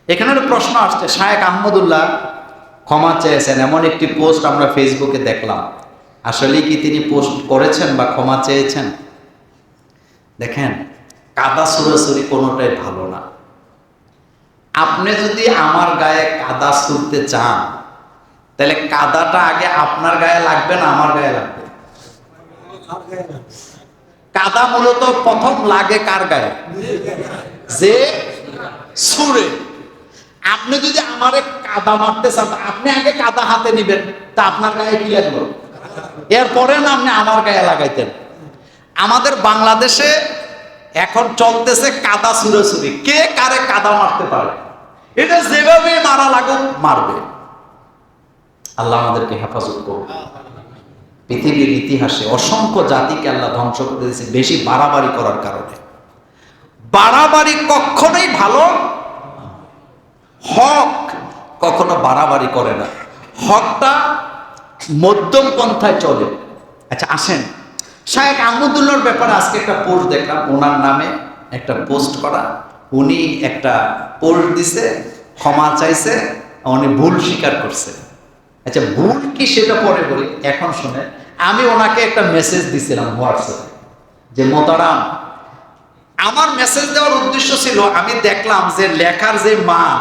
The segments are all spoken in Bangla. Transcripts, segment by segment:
এখানে একটা প্রশ্ন আসছে, শায়েখ আহমদুল্লাহ ক্ষমা চেয়েছেন, এমন একটি পোস্ট আমরা ফেসবুকে দেখলাম। আসলে কি তিনি পোস্ট করেছেন বা ক্ষমা চেয়েছেন? দেখেন, কাদা ছুড়াছুড়ি কোনোটাই ভালো না। আপনি যদি আমার গায়ে কাদা ছুড়তে চান, তাহলে কাদাটা আগে আপনার গায়ে লাগবে না আমার গায়ে লাগবে? কাদা মূলত প্রথম লাগে কার গায়ে? যে ছুড়ে। আপনি যদি আমারে কাদা মারতে চান, আপনি আগে কাদা হাতে নিবেন, তা আপনার গায়ে কি লাগলো? এরপরে না আপনি আমার গায়ে লাগাইতেন। আমাদের বাংলাদেশে এখন চলতেছে কাদা ছুড়াছুড়ি, কে কারে কাদা মারতে পারে, এটা যেভাবে মারা লাগুক মারবে। আল্লাহ আমাদেরকে হেফাজত করুন। পৃথিবীর ইতিহাসে অসংখ্য জাতিকে আল্লাহ ধ্বংস করে দিয়েছে বেশি বাড়াবাড়ি করার কারণে। বাড়াবাড়ি কখনোই ভালো, হক কখনো বাড়াবাড়ি করে না, হকটা মধ্যম পন্থায় চলে। আচ্ছা আসেন, শায়েখ আহমদুল্লাহর ব্যাপারে আজকে একটা পোস্ট দেখলাম, ওনার নামে একটা পোস্ট করা। উনি একটা পোস্ট দিছে, ক্ষমা চাইছে, উনি ভুল স্বীকার করছে। আচ্ছা ভুল কি সেটা পরে বলি, এখন শুনে। আমি ওনাকে একটা মেসেজ দিছিলাম হোয়াটসঅ্যাপে, যে মোতারাম, আমার মেসেজ দেওয়ার উদ্দেশ্য ছিল, আমি দেখলাম যে লেখার যে মান,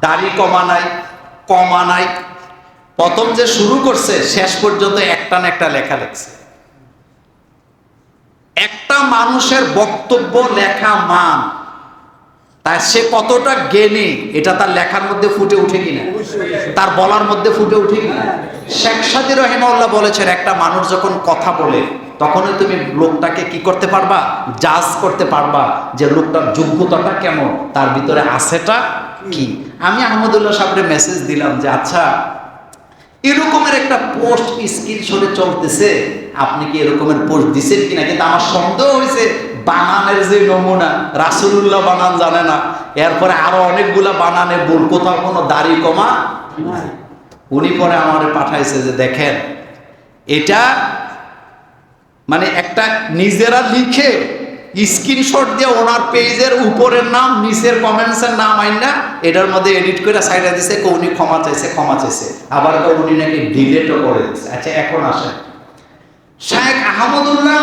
দাড়ি কমা নাই, প্রথম যে শুরু করছে শেষ পর্যন্ত একটা না একটা লেখা লেখছে। একটা মানুষের বক্তব্য লেখা মান, তাই সে কতটা জ্ঞানী এটা তার লেখার মধ্যে ফুটে উঠে কিনা, তার বলার মধ্যে ফুটে উঠে কিনা। শেখ সাদী রাহিমাহুল্লাহ বলেছেন, একটা মানুষ যখন কথা বলে তখনই তুমি লোকটাকে কি করতে পারবা, জাজ করতে পারবা যে লোকটার যোগ্যতাটা কেমন, তার ভিতরে আছেটা কি। আমি আহমদুল্লাহ সাহেবের মেসেজ দিলাম যে আচ্ছা, এরকমের একটা পোস্ট স্ক্রিনশটে চলতেছে, আপনি কি এরকমের পোস্ট দিচ্ছেন কিনা। কিন্তু আমার সন্দেহ হয়েছে বানানের যে নমুনা, রাসূলুল্লাহ বানান জানে না, এরপরে আরো অনেকগুলা বানানে ভুল, কোথাও কোনো দাড়ি কমা। উনি পরে আমারে পাঠাইছে যে দেখেন, এটা মানে একটা নিজেরা লিখে স্ক্রিনশট দিয়ে ওনার পেজের উপরের নাম নিচের কমেন্টসের নাম আইনা এটার মধ্যে এডিট করে সাইডে দিছে, উনি ক্ষমা চাইছে, আবার উনি নাকি ডিলেটও করে দিচ্ছে। আচ্ছা এখন আসেন, শায়েখ আহমদুল্লাহ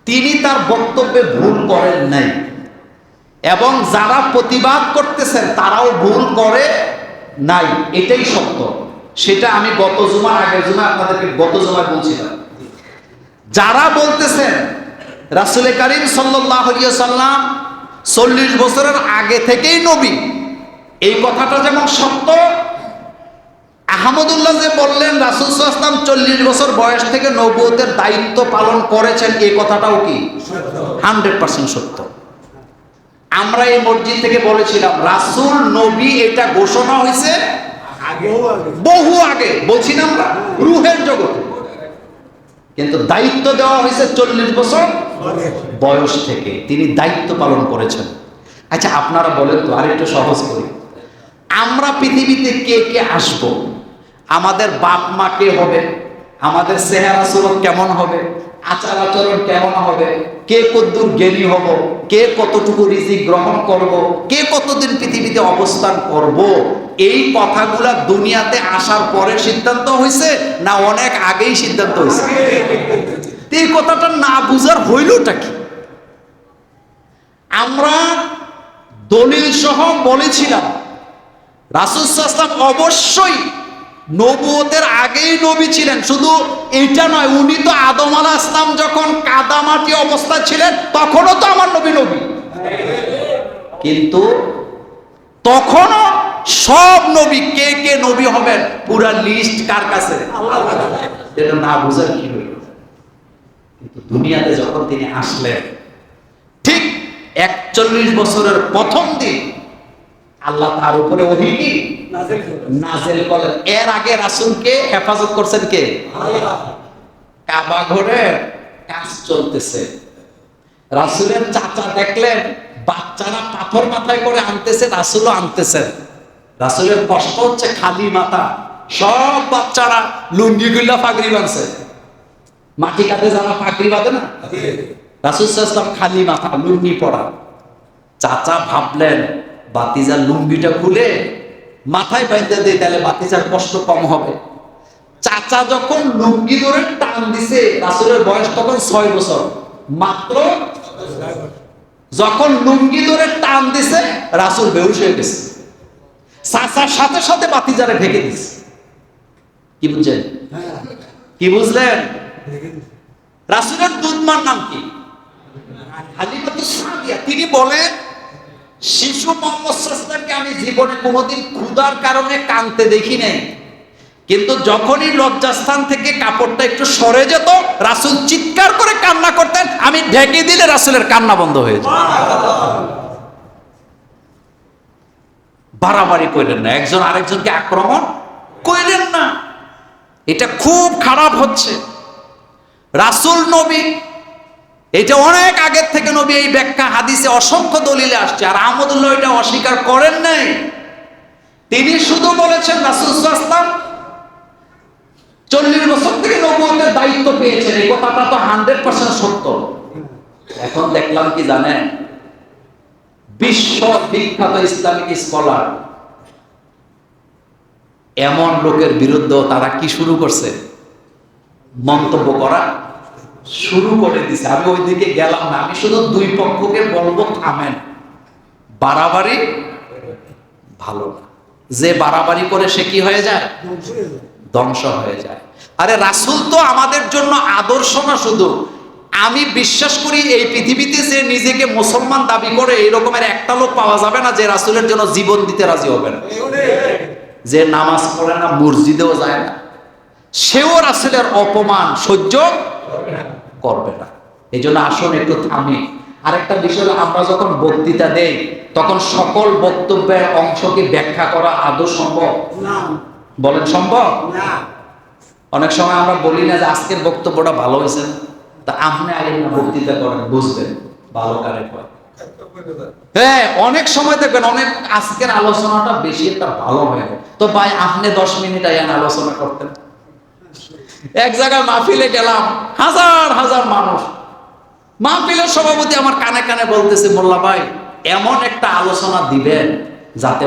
তিনি তার বক্তব্যে ভুল করেন নাই, এবং যারা প্রতিবাদ করতেছেন তারাও ভুল করে নাই, এটাই সত্য। সেটা আমি গত জুমার আগের জুমা আপনাদেরকে গত জুমায় বলছিলাম। যারা বলতেছেন রাসূল করিম সাল্লাল্লাহু আলাইহি ওয়াসাল্লাম 40 বছরের আগে থেকেই নবী, এই কথাটা যেমন সত্য, আহমদুল্লাহ যে বললেন রাসূল সাল্লাল্লাহু আলাইহি ওয়াসাল্লাম 40 বছর বয়স থেকে নবুয়তের দায়িত্ব পালন করেছেন, এই কথাটাও কি 100% সত্য। আমরা এই মসজিদ থেকে বলেছিলাম রাসূল নবী এটা ঘোষণা হয়েছে বহু আগে, বলছি না আমরা, রূহের জগতে, কিন্তু দায়িত্ব দেওয়া হয়েছে 40 বছর বয়স থেকে, তিনি দায়িত্ব পালন করেছেন। আচ্ছা আপনারা বলেন তো, আরেকটু সহজ করি, আমরা পৃথিবীতে কে কে আসব, আমাদের বাপ মা কে হবে, আমাদের চেহারা সুরত কেমন হবে, আচার আচরণ কেমন হবে, কে কতদূর জ্ঞানী হব, কে কতটুকু রিজিক গ্রহণ করব, কে কতদিন পৃথিবীতে অবস্থান করব, এই কথাগুলা দুনিয়াতে আসার পরে সিদ্ধান্ত হয়েছে না অনেক আগেই সিদ্ধান্ত হয়েছে? এই কথাটা না বুঝার হইলটা কি? আমরা দলিল সহ বলেছিলাম রাসূল সাল্লাল্লাহু আলাইহি ওয়াসাল্লাম অবশ্যই নবুয়তের আগেই নবী ছিলেন। শুধু এটা নয়, উনি তো আদম আলাইহিস সালাম যখন কাদামাটি অবস্থায় ছিলেন তখনও তো আমার নবী। কিন্তু তখনও সব নবী, কে কে নবী হবেন পুরা লিস্ট কার কাছে? এটা না বুঝার কি হইল। কিন্তু দুনিয়াতে যখন তিনি আসলেন, ঠিক 41 বছরের প্রথম দিন আল্লাহ তার উপরে ওহী কি নাযিল করলেন। এর আগে রাসূলকে হেফাজত করছেন কে? আল্লাহ। কাবা ঘরে কাজ চলতেছে, রাসূলের চাচা দেখলেন বাচ্চারা পাথর মাথায় করে আনতেছে, রাসূলও আনতেছেন। রাসূলের কষ্ট হচ্ছে, খালি মাথা, সব বাচ্চারা লুঙ্গি গুলা পাগড়ি বাঁধছে, মাটি কাটে যারা পাগড়ি বাঁধে না, রাসূল সাল্লাল্লাহু আলাইহি ওয়াসাল্লাম খালি মাথা লুঙ্গি পরা। চাচা ভাবলেন বাতিজার লুঙ্গিটা খুলে মাথায় বাইন্ধে দেয়, তাহলে বাতিজার কষ্ট কম হবে। চাচা যখন লুঙ্গি ধরে টান দিছে, রাসূলের বয়স তখন 6 বছর মাত্র। যখন লুঙ্গি ধরে টান দিছে, রাসূল বেহুশ হয়ে গেছে। চাচার সাথে সাথে বাতিজারে ঢেকে দিছে। কি বুঝছেন? কি বুঝলেন? রাসূলের দুধমার নাম কি? হালিমাতুস সাদিয়া। তিনি বলেন, শিশু মুহাম্মদ সাল্লাল্লাহু আলাইহি ওয়াসাল্লামকে আমি জীবনে কোনোদিন ক্ষুধার কারণে কাঁদতে দেখি নাই, কিন্তু যখনই লজ্জাস্থান থেকে কাপড়টা একটু সরে যেত, রাসূল চিৎকার করে কান্না করতেন, আমি ঢেকে দিলে রাসূলের কান্না বন্ধ হয়ে যেত। বাড়াবাড়ি কইলেন না, একজন আরেকজনকে আক্রমণ কইলেন না, এটা খুব খারাপ হচ্ছে। রাসূল নবী, এটা অনেক আগের থেকে নবী এই ব্যাখ্যা হাদিসে অসংখ্য দলিলে আসছে, আর আহমদুল্লাহ এটা অস্বীকার করেন নাই। তিনি শুধু বলেছেন রাসূল সাল্লাল্লাহু আলাইহি ওয়াসাল্লাম 40 বছর থেকে নবুয়তের দায়িত্ব পেয়েছেন, এই কথাটা তো 100% সত্য। এখন দেখলাম কি জানেন, বিশ্ব বিখ্যাত ইসলামিক স্কলার এমন লোকের বিরুদ্ধে তারা কি শুরু করছে, মন্তব্য করা শুরু করে দিছে। আমি ওই দিকে গেলাম না, আমি শুধু দুই পক্ষকে বলবো থামেন, বাড়াবাড়ি ভালো না। যে বাড়াবাড়ি করে সে কি হয়ে যায়? ধ্বংস হয়ে যায়। আরে রাসূল তো আমাদের জন্য আদর্শ না শুধু। আমি বিশ্বাস করি এই পৃথিবীতে যে নিজেকে মুসলমান দাবি করে এই রকমের একটা লোক পাওয়া যাবে না যে রাসূলের জন্য জীবন দিতে রাজি হবে না। যে নামাজ পড়ে না, মসজিদেও যায় না, সেও রাসূলের অপমান সহ্য করবে না। এই জন্য আসুন একটু থামি। আরেকটা বিষয় হলো, আমরা যখন বক্তৃতা দেই তখন সকল বক্তব্যের অংশকে ব্যাখ্যা করা আদৌ সম্ভব না? বলেন সম্ভব না। অনেক সময় আমরা বলি না যে আজকের বক্তব্যটা ভালো হয়েছে, তা আপনি আগে না বক্তৃতা করেন, বুঝবেন ভালো কারে কয়। হ্যাঁ, অনেক সময় দেখবেন অনেক আজকের আলোচনাটা বেশি একটা ভালো হয় না, তো ভাই আপনি 10 মিনিট আইন আলোচনা করতেন। এক জায়গায় মাহফিলে গেলাম, হাজার হাজার মানুষ, মাহফিলের সভাপতি আমার কানে কানে বলতেছে, মোল্লা ভাই এমন একটা আলোচনা দিবেন যাতে